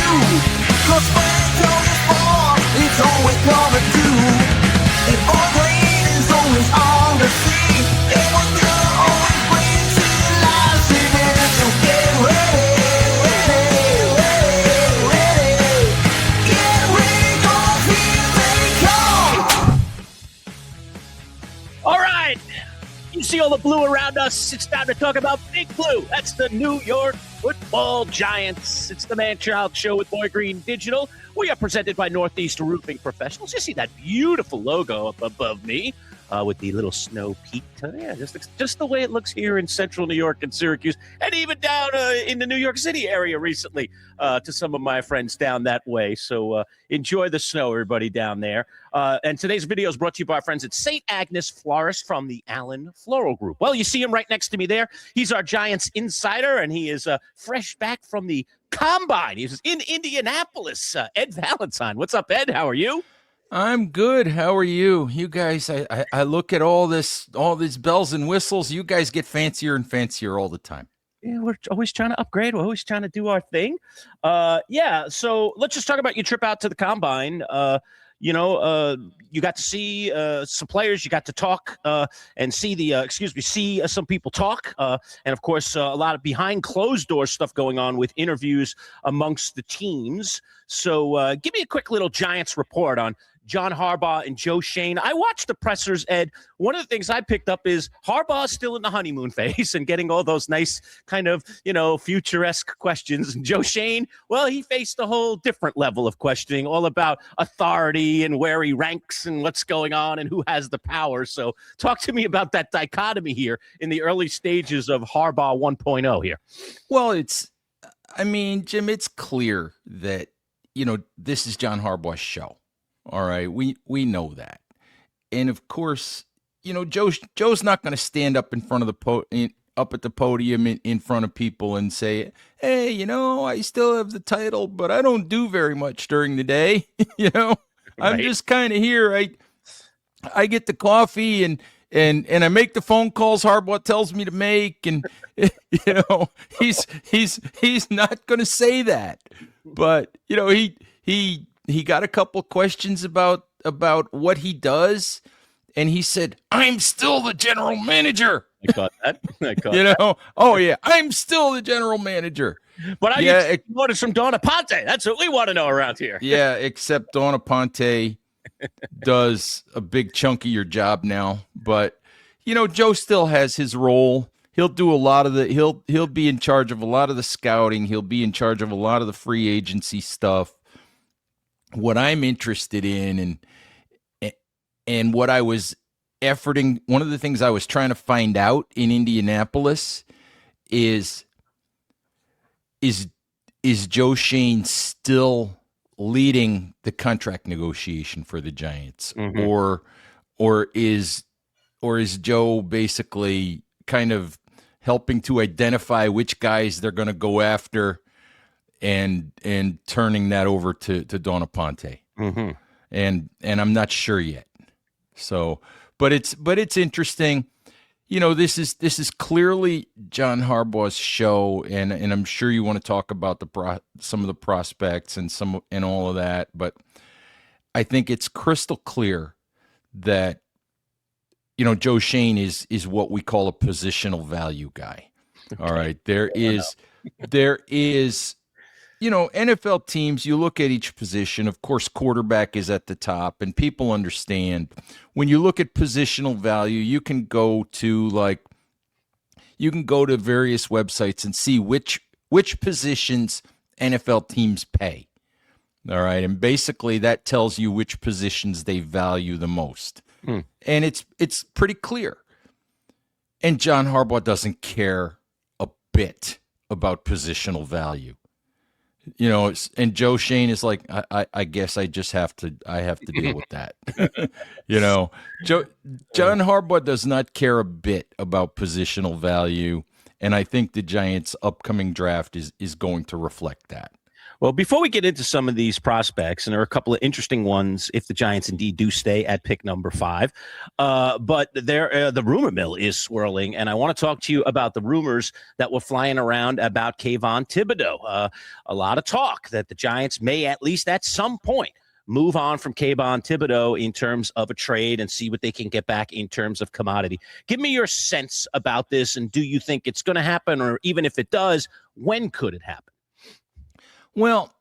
'Cause when Joe's born, it's always gonna do. And all green is always on the sea. And what you're always bring to life, singing, so get ready, ready, ready, ready. Get ready, 'cause here they come. All right. You see all the blue around us. It's time to talk about Big Blue. That's the New York Football Giants. It's the Man-Child Show with Boy Green Digital. We are presented by Northeast Roofing Professionals. You see that beautiful logo up above me with the little snow peak. Yeah, just the way it looks here in central New York and Syracuse, and even down in the New York City area recently to some of my friends down that way. So enjoy the snow, everybody down there. And today's video is brought to you by our friends at St. Agnes Florist from the Allen Floral Group. Well, you see him right next to me there. He's our Giants insider, and he is fresh back from the Combine. He's in Indianapolis. Ed Valentine. What's up, Ed? How are you? I'm good. How are you? You guys, I look at all these bells and whistles. You guys get fancier and fancier all the time. Yeah, we're always trying to upgrade. We're always trying to do our thing. So let's just talk about your trip out to the Combine. You got to see some players. You got to talk and see some people talk. And, of course, a lot of behind closed door stuff going on with interviews amongst the teams. So give me a quick little Giants report on John Harbaugh and Joe Schoen. I watched the pressers, Ed. One of the things I picked up is Harbaugh is still in the honeymoon phase and getting all those nice kind of, futuresque questions. And Joe Schoen, well, he faced a whole different level of questioning, all about authority and where he ranks and what's going on and who has the power. So talk to me about that dichotomy here in the early stages of Harbaugh 1.0 here. Well, Jim, it's clear that, this is John Harbaugh's show. All right, we know that, and of course, Joe's not going to stand up in front of up at the podium in front of people and say, "Hey, I still have the title, but I don't do very much during the day." Right. I'm just kind of here. I get the coffee and I make the phone calls Harbaugh tells me to make, and he's not going to say that, but he got a couple questions about what he does, and he said, "I'm still the general manager." I caught that. Oh yeah, I'm still the general manager. But I orders from Donna Ponte. That's what we want to know around here. Yeah, except Donna Ponte does a big chunk of your job now. But Joe still has his role. He'll do a lot of he'll be in charge of a lot of the scouting. He'll be in charge of a lot of the free agency stuff. What I'm interested in and what I was efforting, one of the things I was trying to find out in Indianapolis is Joe Schoen still leading the contract negotiation for the Giants, or is Joe basically kind of helping to identify which guys they're going to go after and turning that over to Donna Ponte. And I'm not sure yet. So, but it's interesting. This is clearly John Harbaugh's show, and I'm sure you want to talk about some of the prospects and all of that, but I think it's crystal clear that Joe Schoen is what we call a positional value guy. All right, there is NFL teams, you look at each position, of course, quarterback is at the top, and people understand when you look at positional value, you can go to various websites and see which positions NFL teams pay. All right. And basically that tells you which positions they value the most. And it's pretty clear. And John Harbaugh doesn't care a bit about positional value. And Joe Schoen is like, I guess I have to deal with that. John Harbaugh does not care a bit about positional value, and I think the Giants' upcoming draft is going to reflect that. Well, before we get into some of these prospects, and there are a couple of interesting ones if the Giants indeed do stay at pick number 5, but the rumor mill is swirling, and I want to talk to you about the rumors that were flying around about Kayvon Thibodeaux. A lot of talk that the Giants may, at least at some point, move on from Kayvon Thibodeaux in terms of a trade and see what they can get back in terms of commodity. Give me your sense about this, and do you think it's going to happen, or even if it does, when could it happen? Well,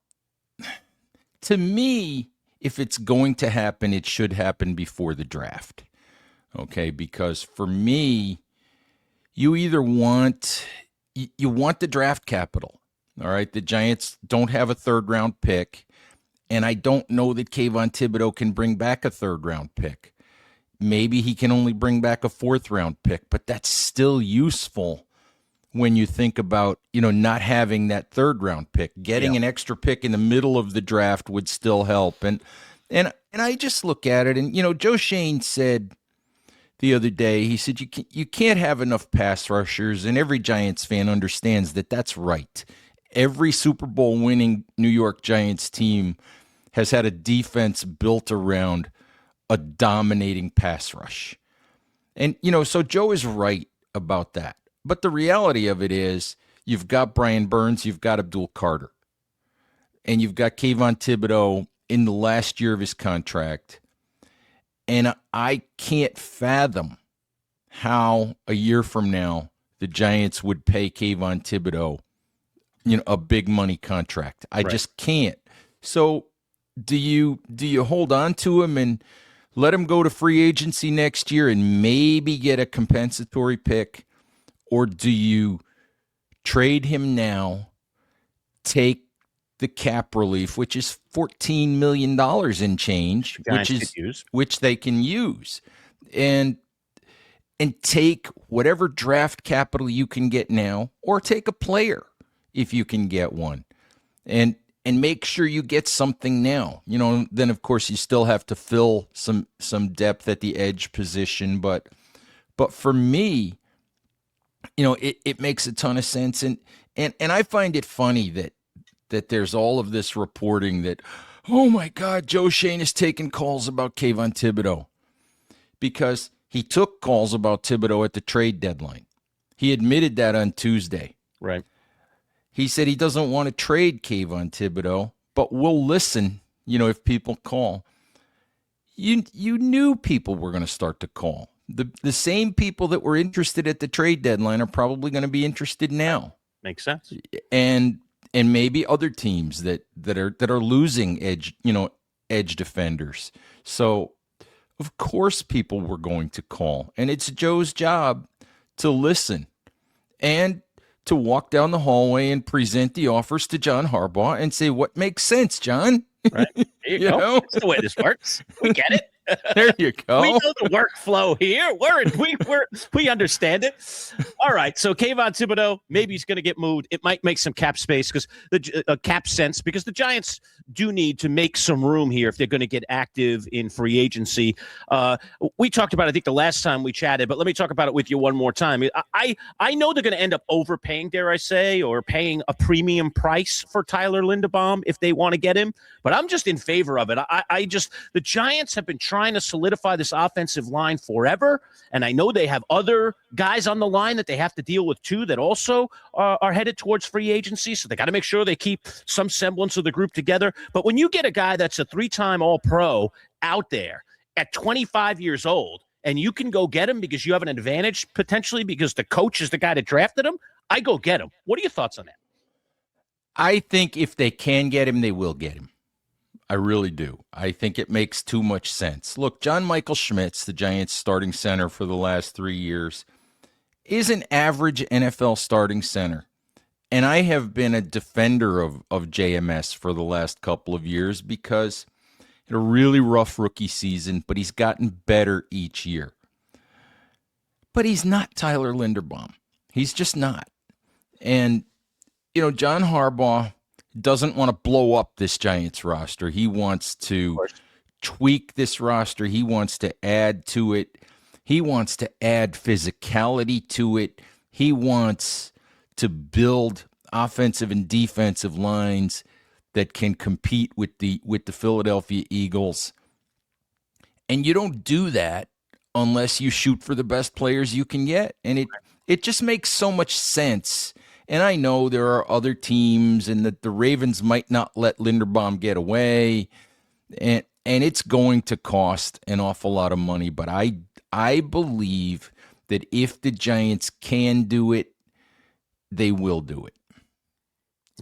to me, if it's going to happen, it should happen before the draft. Okay, because for me, you either want the draft capital. All right, the Giants don't have a third-round pick, and I don't know that Kayvon Thibodeaux can bring back a third-round pick. Maybe he can only bring back a fourth-round pick, but that's still useful when you think about, not having that third-round pick. Getting an extra pick in the middle of the draft would still help. And I just look at it, and, Joe Shane said the other day, he said, you can't have enough pass rushers, and every Giants fan understands that that's right. Every Super Bowl winning New York Giants team has had a defense built around a dominating pass rush. And, so Joe is right about that. But the reality of it is you've got Brian Burns, you've got Abdul Carter, and you've got Kayvon Thibodeaux in the last year of his contract. And I can't fathom how a year from now the Giants would pay Kayvon Thibodeaux, a big money contract. I just can't. So do you hold on to him and let him go to free agency next year and maybe get a compensatory pick? Or do you trade him now, take the cap relief, which is $14 million in change, which they can use, and take whatever draft capital you can get now, or take a player if you can get one, and make sure you get something now. Then of course you still have to fill some depth at the edge position, but for me, it makes a ton of sense. And I find it funny that there's all of this reporting that, oh my God, Joe Shane is taking calls about Kayvon Thibodeaux, because he took calls about Thibodeaux at the trade deadline. He admitted that on Tuesday. Right. He said he doesn't want to trade Kayvon Thibodeaux, but we'll listen, if people call. You knew people were going to start to call. The same people that were interested at the trade deadline are probably going to be interested now. Makes sense. And maybe other teams that are losing edge defenders. So of course people were going to call, and it's Joe's job to listen and to walk down the hallway and present the offers to John Harbaugh and say, what makes sense, John? Right. There you go. That's the way this works. We get it. There you go. We know the workflow here. We understand it. All right. So Kayvon Thibodeaux, maybe he's going to get moved. It might make some cap space because cap sense, because the Giants do need to make some room here if they're going to get active in free agency. We talked about it, I think, the last time we chatted, but let me talk about it with you one more time. I know they're going to end up overpaying, dare I say, or paying a premium price for Tyler Linderbaum if they want to get him, but I'm just in favor of it. The Giants have been trying to solidify this offensive line forever, and I know they have other guys on the line that they have to deal with too that also are headed towards free agency, so they got to make sure they keep some semblance of the group together. But when you get a guy that's a 3-time All-Pro out there at 25 years old, and you can go get him because you have an advantage potentially because the coach is the guy that drafted him, I go get him. What are your thoughts on that? I think if they can get him, they will get him. I really do. I think it makes too much sense. Look, John Michael Schmitz, the Giants starting center for the last 3 years, is an average NFL starting center. And I have been a defender of JMS for the last couple of years because he had a really rough rookie season, but he's gotten better each year. But he's not Tyler Linderbaum. He's just not. And, John Harbaugh doesn't want to blow up this Giants roster. He wants to tweak this roster. He wants to add to it. He wants to add physicality to it. He wants to build offensive and defensive lines that can compete with the Philadelphia Eagles. And you don't do that unless you shoot for the best players you can get. And it just makes so much sense. And I know there are other teams and that the Ravens might not let Linderbaum get away. And it's going to cost an awful lot of money. But I believe that if the Giants can do it, they will do it.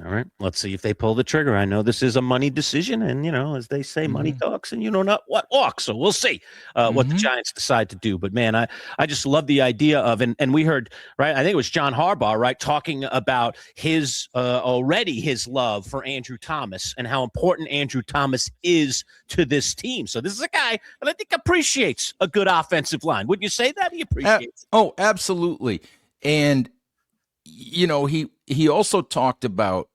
All right, let's see if they pull the trigger. I know this is a money decision, and as they say, money talks, and not what walks. So we'll see what the Giants decide to do. But man, I just love the idea of, and we heard, right, I think it was John Harbaugh, right, talking about his love for Andrew Thomas and how important Andrew Thomas is to this team. So this is a guy that I think appreciates a good offensive line. Wouldn't you say that he appreciates? Oh, absolutely. And he also talked about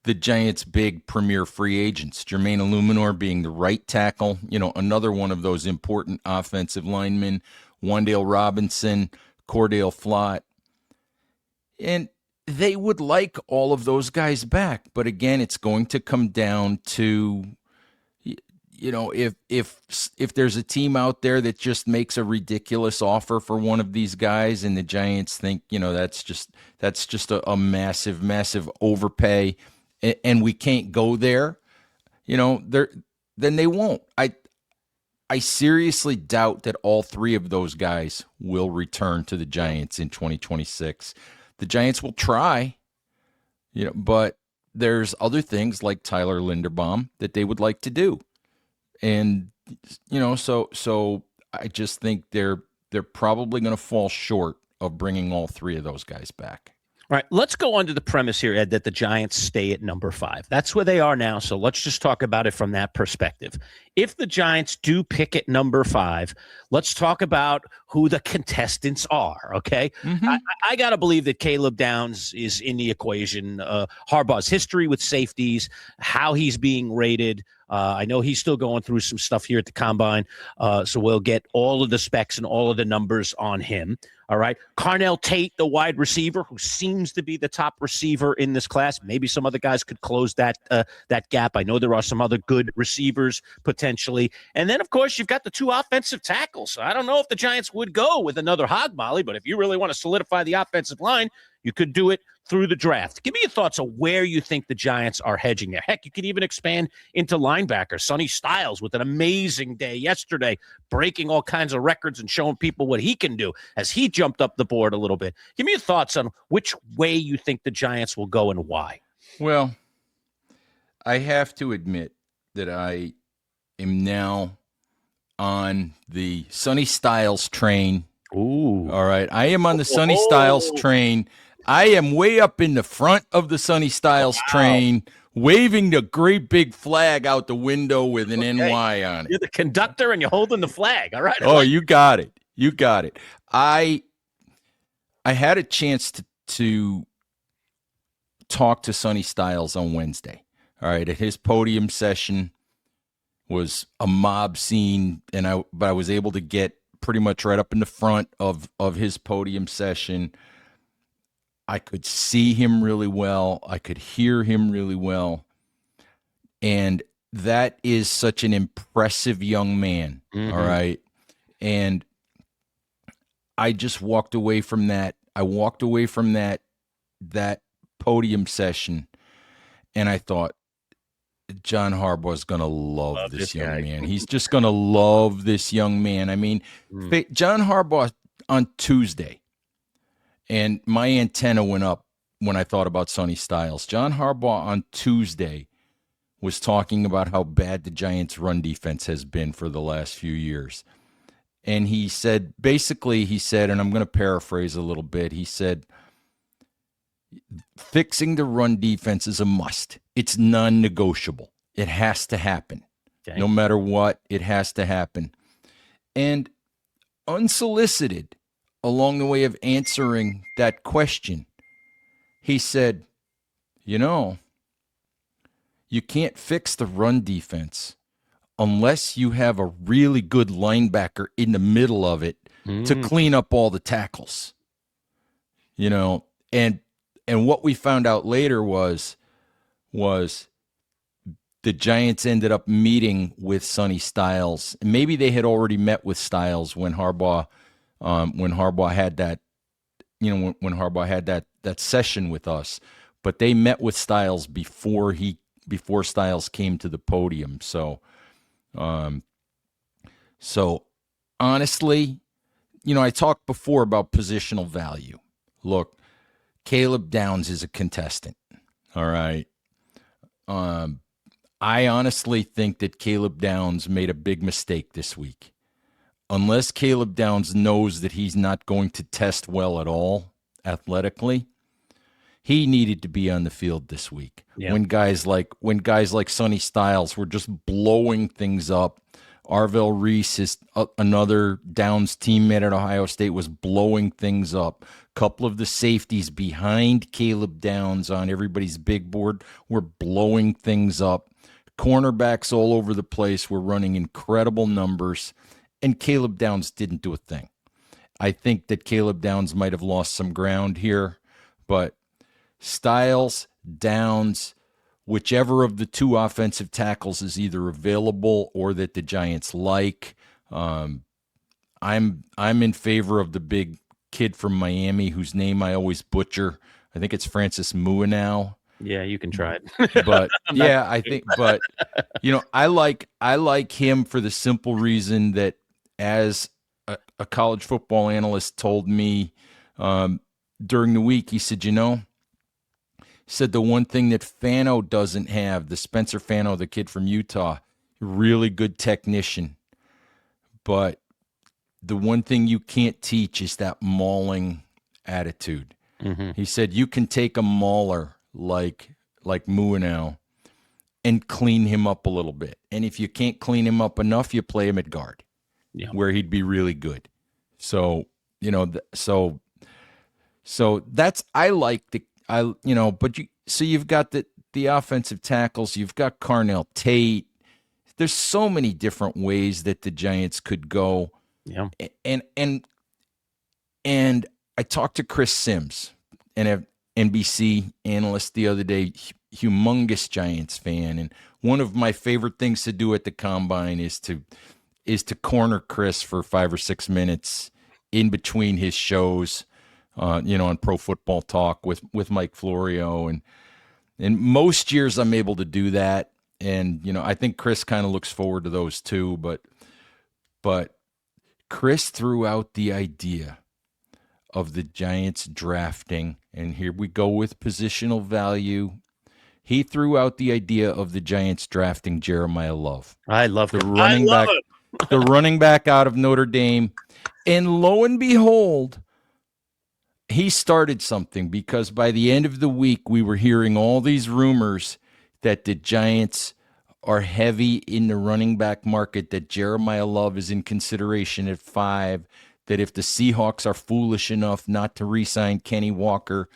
the Giants' big premier free agents, Jermaine Illuminor being the right tackle, another one of those important offensive linemen, Wan'Dale Robinson, Cordale Flott. And they would like all of those guys back. But again, it's going to come down to, if there's a team out there that just makes a ridiculous offer for one of these guys and the Giants think, that's just a massive, massive overpay and we can't go there, then they won't. I seriously doubt that all three of those guys will return to the Giants in 2026. The Giants will try, but there's other things like Tyler Linderbaum that they would like to do. And, so I just think they're probably going to fall short of bringing all three of those guys back. All right, let's go under the premise here, Ed, that the Giants stay at number 5. That's where they are now, so let's just talk about it from that perspective. If the Giants do pick at number 5, let's talk about who the contestants are, okay? I got to believe that Caleb Downs is in the equation. Harbaugh's history with safeties, how he's being rated. I know he's still going through some stuff here at the Combine, so we'll get all of the specs and all of the numbers on him. All right. Carnell Tate, the wide receiver, who seems to be the top receiver in this class. Maybe some other guys could close that gap. I know there are some other good receivers potentially. And then, of course, you've got the 2 offensive tackles. I don't know if the Giants would go with another hog molly, but if you really want to solidify the offensive line, you could do it through the draft. Give me your thoughts on where you think the Giants are hedging there. Heck, you could even expand into linebacker. Sonny Styles with an amazing day yesterday, breaking all kinds of records and showing people what he can do as he jumped up the board a little bit. Give me your thoughts on which way you think the Giants will go and why. Well, I have to admit that I am now on the Sonny Styles train. Ooh. All right. I am on the Sonny Styles train. I am way up in the front of the Sonny Styles train, waving the great big flag out the window with an NY on it. You're the conductor and you're holding the flag. All right. Oh, you got it. You got it. I had a chance to talk to Sonny Styles on Wednesday. All right. At his podium session was a mob scene, but I was able to get pretty much right up in the front of his podium session. I could see him really well. I could hear him really well. And that is such an impressive young man. All right. And I just walked away from that. I walked away from that podium session, and I thought, John Harbaugh is going to love this young man. He's just going to love this young man. I mean, John Harbaugh on Tuesday, and my antenna went up when I thought about Sonny Styles. John Harbaugh on Tuesday was talking about how bad the Giants' run defense has been for the last few years. And he said, and I'm going to paraphrase a little bit, he said, fixing the run defense is a must. It's non-negotiable. It has to happen. Okay. No matter what, it has to happen. And unsolicited, along the way of answering that question, he said, you can't fix the run defense unless you have a really good linebacker in the middle of it to clean up all the tackles. And what we found out later was the Giants ended up meeting with Sonny Styles. Maybe they had already met with Styles when Harbaugh had that, when Harbaugh had that session with us. But they met with Styles before Styles came to the podium. So honestly, I talked before about positional value. Look, Caleb Downs is a contestant. All right. I honestly think that Caleb Downs made a big mistake this week. Unless Caleb Downs knows that he's not going to test well at all athletically, he needed to be on the field this week. Yeah. When guys like Sonny Styles were just blowing things up. Arvell Reese, is another Downs teammate at Ohio State, was blowing things up. A couple of the safeties behind Caleb Downs on everybody's big board were blowing things up. Cornerbacks all over the place were running incredible numbers, and Caleb Downs didn't do a thing. I think that Caleb Downs might have lost some ground here, but Styles, Downs, whichever of the two offensive tackles is either available or that the Giants like. I'm in favor of the big kid from Miami whose name I always butcher. I think it's Francis Muanow. Yeah, you can try it. But yeah, I think, but I like him for the simple reason that, as a college football analyst told me during the week, he said, said the one thing that Fano doesn't have, the Spencer Fano, the kid from Utah, really good technician. But the one thing you can't teach is that mauling attitude. Mm-hmm. He said you can take a mauler like Muanow and clean him up a little bit. And if you can't clean him up enough, you play him at guard, where he'd be really good. So, so that's, I like so you've got the offensive tackles, you've got Carnell Tate. There's so many different ways that the Giants could go. Yeah. And I talked to Chris Sims, an NBC analyst, the other day, humongous Giants fan. And one of my favorite things to do at the Combine is to corner Chris for 5 or 6 minutes in between his shows. On Pro Football Talk with Mike Florio, and most years I'm able to do that, and I think Chris kind of looks forward to those too. But Chris threw out the idea of the Giants drafting, and here we go with positional value. He threw out the idea of the Giants drafting Jeremiah Love. I love the running back, the running back out of Notre Dame, and lo and behold, he started something, because by the end of the week, we were hearing all these rumors that the Giants are heavy in the running back market, that Jeremiah Love is in consideration at 5, that if the Seahawks are foolish enough not to re-sign Kenny Walker,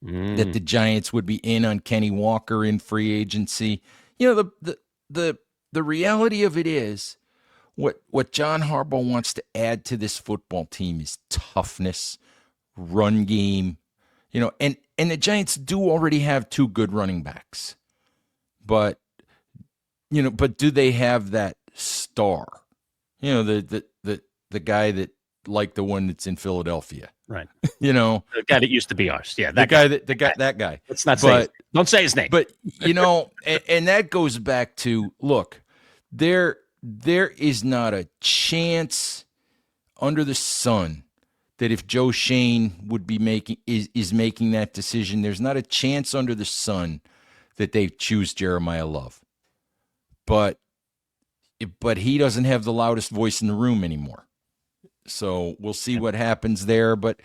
that the Giants would be in on Kenny Walker in free agency. The reality of it is, what John Harbaugh wants to add to this football team is toughness, run game, and the Giants do already have 2 good running backs, but do they have that star? The guy that, like the one that's in Philadelphia, right? The guy that used to be ours, that guy. Let's not say. Don't say his name. But and that goes back to, look, there is not a chance under the sun that if Joe Shane would be is making that decision, there's not a chance under the sun that they choose Jeremiah Love. But he doesn't have the loudest voice in the room anymore. So we'll see what happens there. But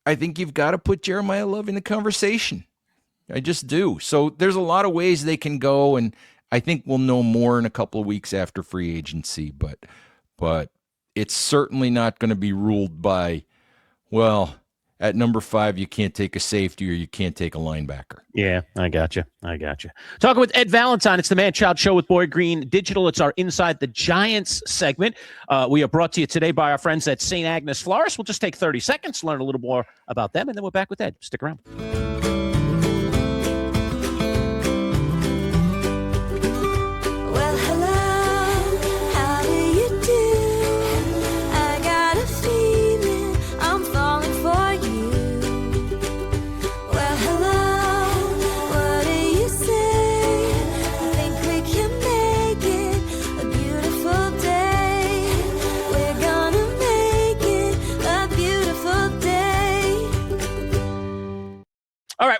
I think you've got to put Jeremiah Love in the conversation. I just do. So there's a lot of ways they can go, and I think we'll know more in a couple of weeks after free agency. But it's certainly not going to be ruled by, well, at number 5, you can't take a safety or you can't take a linebacker. Yeah, I got you. Talking with Ed Valentine. It's the Man-Child Show with Boyd Green Digital. It's our Inside the Giants segment. We are brought to you today by our friends at St. Agnes Florist. We'll just take 30 seconds, learn a little more about them, and then we're back with Ed. Stick around.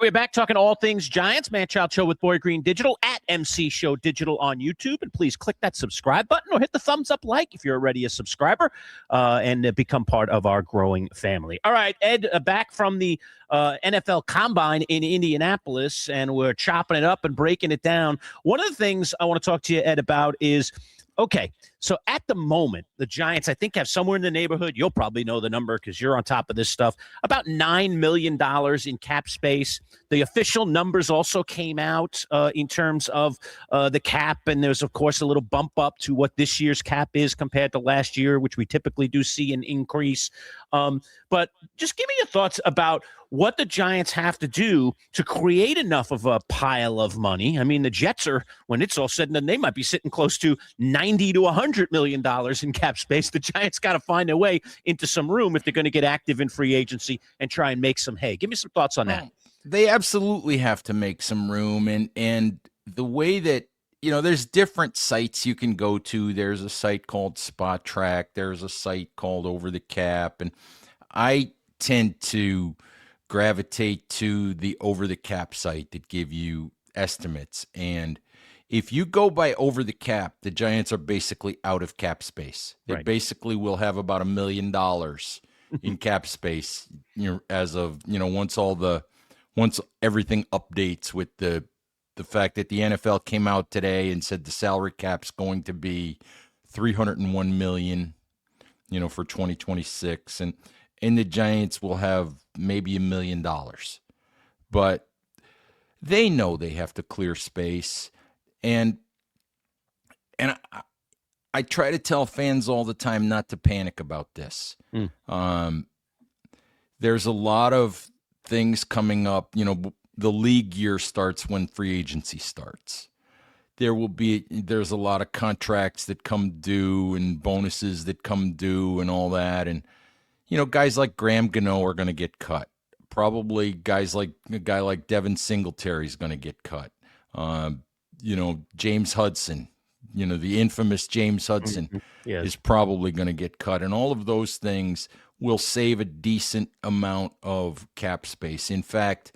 we're back talking all things Giants. Man-Child Show with Boy Green Digital at MC Show Digital on YouTube. And please click that subscribe button or hit the thumbs up like if you're already a subscriber and become part of our growing family. All right, Ed, back from the NFL Combine in Indianapolis, and we're chopping it up and breaking it down. One of the things I want to talk to you, Ed, about is, okay, so at the moment, the Giants, I think, have somewhere in the neighborhood, you'll probably know the number because you're on top of this stuff, about $9 million in cap space. The official numbers also came out in terms of the cap, and there's, of course, a little bump up to what this year's cap is compared to last year, which we typically do see an increase. But just give me your thoughts about what the Giants have to do to create enough of a pile of money. I mean, the Jets are, when it's all said and done, they might be sitting close to $90 to $100 million in cap space. The Giants got to find their way into some room if they're going to get active in free agency and try and make some hay. Give me some thoughts on that. They absolutely have to make some room. And the way that, there's different sites you can go to. There's a site called Spot Track. There's a site called Over the Cap. And I tend to gravitate to the Over the Cap site that give you estimates. And if you go by Over the Cap, the Giants are basically out of cap space. They basically will have about $1 million in cap space, as of, once everything updates with the fact that the NFL came out today and said the salary cap's going to be $301 million, for 2026. And the Giants will have maybe $1 million. But they know they have to clear space. And I try to tell fans all the time not to panic about this. There's a lot of things coming up. The league year starts when free agency starts. There's a lot of contracts that come due and bonuses that come due and all that. And, guys like Graham Gano are going to get cut. Probably a guy like Devin Singletary is going to get cut. James Hudson, the infamous James Hudson is probably going to get cut. And all of those things will save a decent amount of cap space. In fact,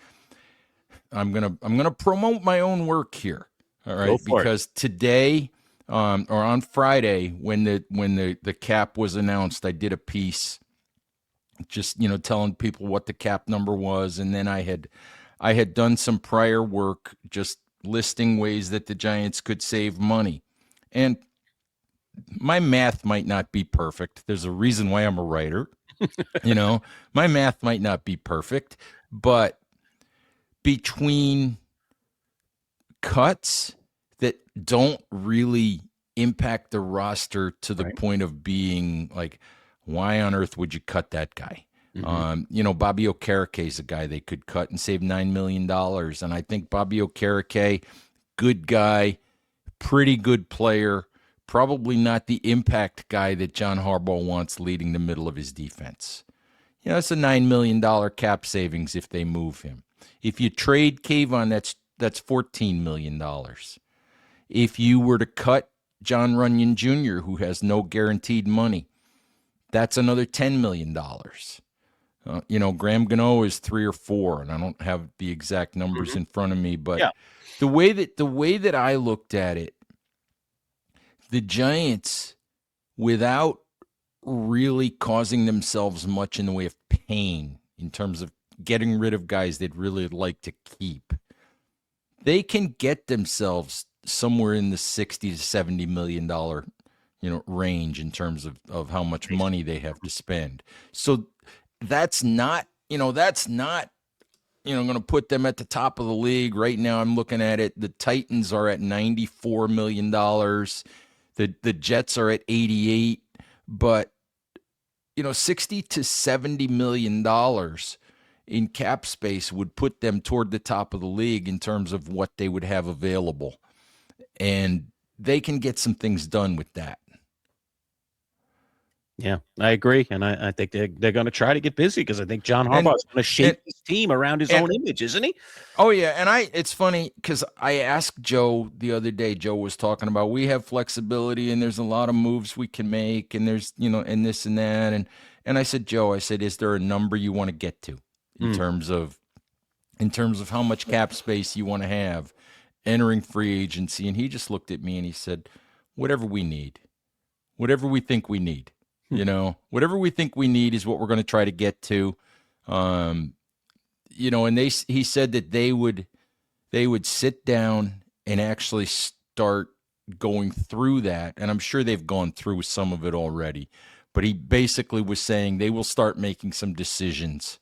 I'm gonna promote my own work here. All right, because today or on Friday, when the cap was announced, I did a piece just telling people what the cap number was, and then I had done some prior work just listing ways that the Giants could save money. And my math might not be perfect. There's a reason why I'm a writer. My math might not be perfect, but between cuts that don't really impact the roster to the point of being like, why on earth would you cut that guy? Bobby Okereke is a guy they could cut and save $9 million. And I think Bobby Okereke, good guy, pretty good player, probably not the impact guy that John Harbaugh wants leading the middle of his defense. It's a $9 million cap savings if they move him. If you trade Kayvon, that's $14 million. If you were to cut John Runyon Jr., who has no guaranteed money, that's another $10 million. Graham Gano is 3 or 4, and I don't have the exact numbers in front of me, but the way that I looked at it, the Giants, without really causing themselves much in the way of pain in terms of getting rid of guys they'd really like to keep, they can get themselves somewhere in the $60 to $70 million range in terms of how much money they have to spend. So that's not going to put them at the top of the league. Right now I'm looking at it. The Titans are at $94 million. The Jets are at 88, but $60 to $70 million in cap space would put them toward the top of the league in terms of what they would have available. And they can get some things done with that. Yeah, I agree. And I think they're going to try to get busy because I think John Harbaugh is going to shape his team around his own image, isn't he? Oh, yeah. And it's funny because I asked Joe the other day, Joe was talking about we have flexibility and there's a lot of moves we can make and there's, and this and that. And I said, Joe, is there a number you want to get to in terms of in terms of how much cap space you want to have entering free agency. And he just looked at me and he said, whatever we need, whatever we think we need, whatever we think we need is what we're going to try to get to. And he said that they would sit down and actually start going through that. And I'm sure they've gone through some of it already, but he basically was saying they will start making some decisions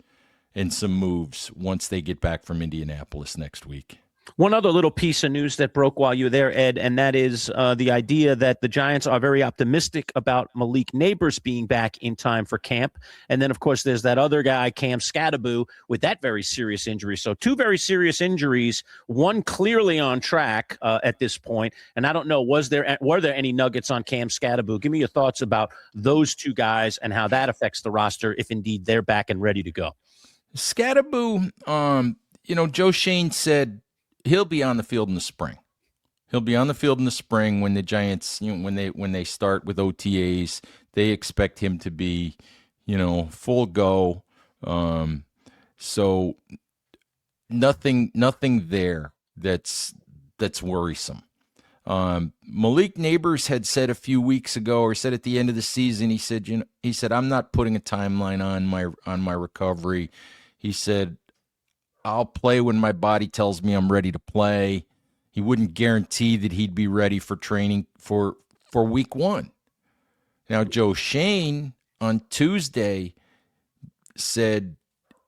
and some moves once they get back from Indianapolis next week. One other little piece of news that broke while you were there, Ed, and that is the idea that the Giants are very optimistic about Malik Neighbors being back in time for camp. And then, of course, there's that other guy, Cam Scatterbo, with that very serious injury. So 2 very serious injuries, one clearly on track at this point. And I don't know, were there any nuggets on Cam Scatterbo? Give me your thoughts about those 2 guys and how that affects the roster if indeed they're back and ready to go. Scatterbo, Joe Shane said he'll be on the field in the spring. He'll be on the field in the spring when the Giants, when they start with OTAs, they expect him to be, full go. So nothing there that's worrisome. Malik Neighbors had said a few weeks ago, or said at the end of the season, he said, I'm not putting a timeline on my recovery. He said, I'll play when my body tells me I'm ready to play. He wouldn't guarantee that he'd be ready for training for week 1. Now, Joe Shane on Tuesday said,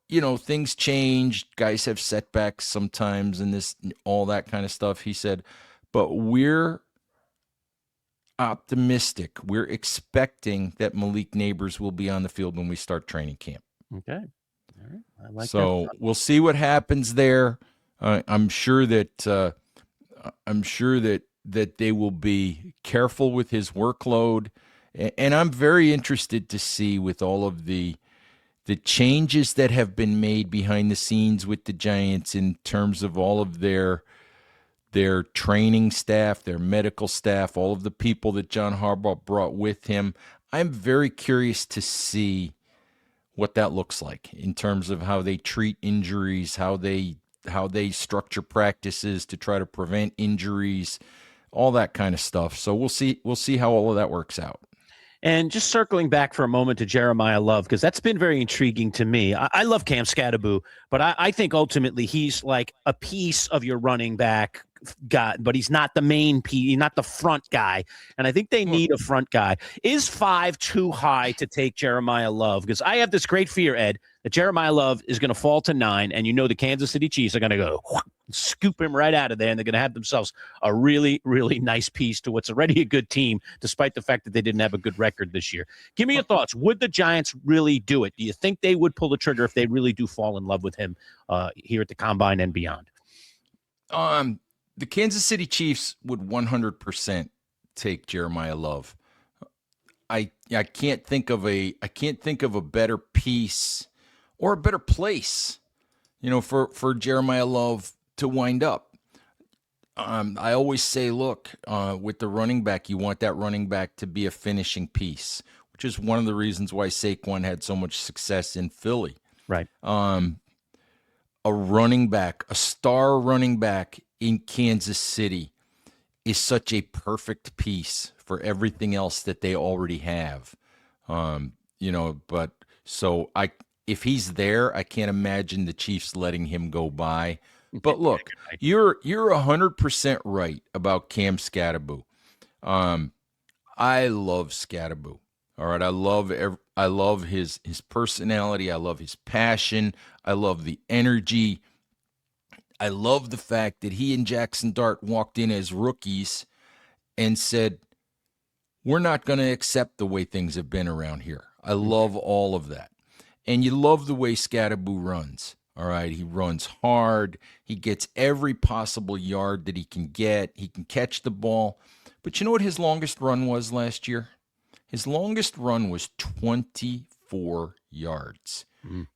things changed. Guys have setbacks sometimes and all that kind of stuff. He said, but we're optimistic. We're expecting that Malik Neighbors will be on the field when we start training camp. Okay. All right. I like so that. We'll see what happens there. I'm sure that they will be careful with his workload, and I'm very interested to see with all of the changes that have been made behind the scenes with the Giants in terms of all of their training staff, their medical staff, all of the people that John Harbaugh brought with him. I'm very curious to see what that looks like in terms of how they treat injuries, how they structure practices to try to prevent injuries, all that kind of stuff. So we'll see how all of that works out. And just circling back for a moment to Jeremiah Love, because that's been very intriguing to me. I love Cam Scatterbo, but I think ultimately he's like a piece of your running back guy, but he's not the main piece, not the front guy. And I think they need a front guy. Is 5 too high to take Jeremiah Love? Because I have this great fear, Ed, that Jeremiah Love is going to fall to 9, and the Kansas City Chiefs are going to go scoop him right out of there, and they're going to have themselves a really, really nice piece to what's already a good team, despite the fact that they didn't have a good record this year. Give me your thoughts. Would the Giants really do it? Do you think they would pull the trigger if they really do fall in love with him here at the Combine and beyond? The Kansas City Chiefs would 100% take Jeremiah Love. I can't think of a better piece or a better place, for Jeremiah Love to wind up. I always say, look, with the running back, you want that running back to be a finishing piece, which is one of the reasons why Saquon had so much success in Philly. Right. A running back, a star running back in Kansas City is such a perfect piece for everything else that they already have. But so if he's there, I can't imagine the Chiefs letting him go by. But look, you're 100% right about Cam Scatterbo. I love Scatterbo. All right, I love his personality. I love his passion. I love the energy. I love the fact that he and Jackson Dart walked in as rookies and said, we're not going to accept the way things have been around here. I love all of that. And you love the way Scatterbo runs. All right, he runs hard. He gets every possible yard that he can get. He can catch the ball. But you know what his longest run was last year? His longest run was 24 yards.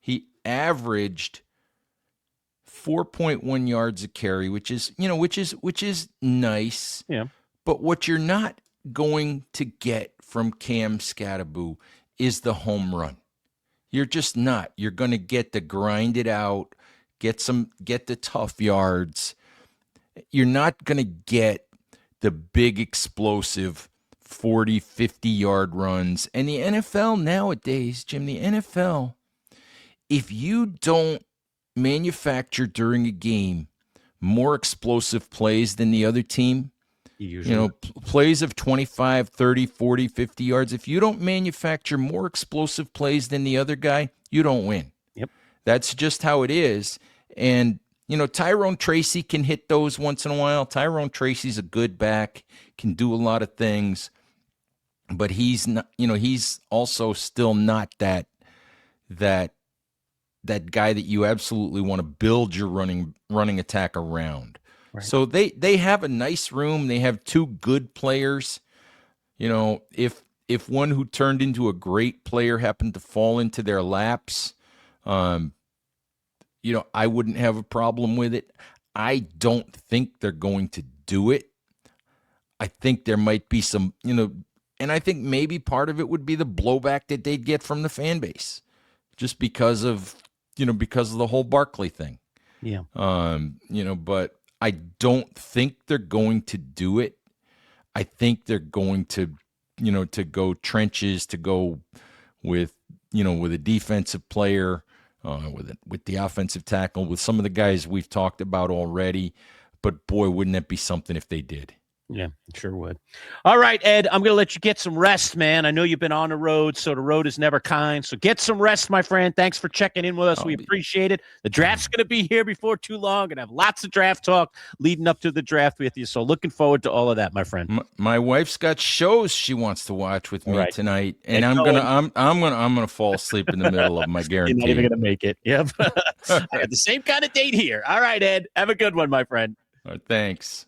He averaged 4.1 yards a carry, which is nice. Yeah. But what you're not going to get from Cam Scatterbo is the home run. You're just not. You're going to get the grind it out, get the tough yards. You're not going to get the big explosive 40, 50-yard runs. And the NFL nowadays, Jim, the NFL, if you don't manufacture during a game more explosive plays than the other team, plays of 25, 30, 40, 50 yards, if you don't manufacture more explosive plays than the other guy, you don't win. Yep. That's just how it is. And, Tyrone Tracy can hit those once in a while. Tyrone Tracy's a good back, can do a lot of things, but he's not, he's also still not that guy that you absolutely want to build your running attack around. Right. So they have a nice room. They have two good players. If one who turned into a great player happened to fall into their laps, I wouldn't have a problem with it. I don't think they're going to do it. I think there might be some, and I think maybe part of it would be the blowback that they'd get from the fan base, just because of the whole Barkley thing. Yeah. But I don't think they're going to do it. I think they're going to, to go trenches, to go with a defensive player, with the offensive tackle, with some of the guys we've talked about already. But boy, wouldn't that be something if they did? Yeah, sure would. All right, Ed, I'm going to let you get some rest, man. I know you've been on the road, so the road is never kind. So get some rest, my friend. Thanks for checking in with us. We appreciate it. The draft's going to be here before too long, and have lots of draft talk leading up to the draft with you. So looking forward to all of that, my friend. My wife's got shows she wants to watch with me tonight, and I'm gonna fall asleep in the middle of my guarantee. You're not even going to make it. Yep. I got the same kind of date here. All right, Ed. Have a good one, my friend. All right, thanks.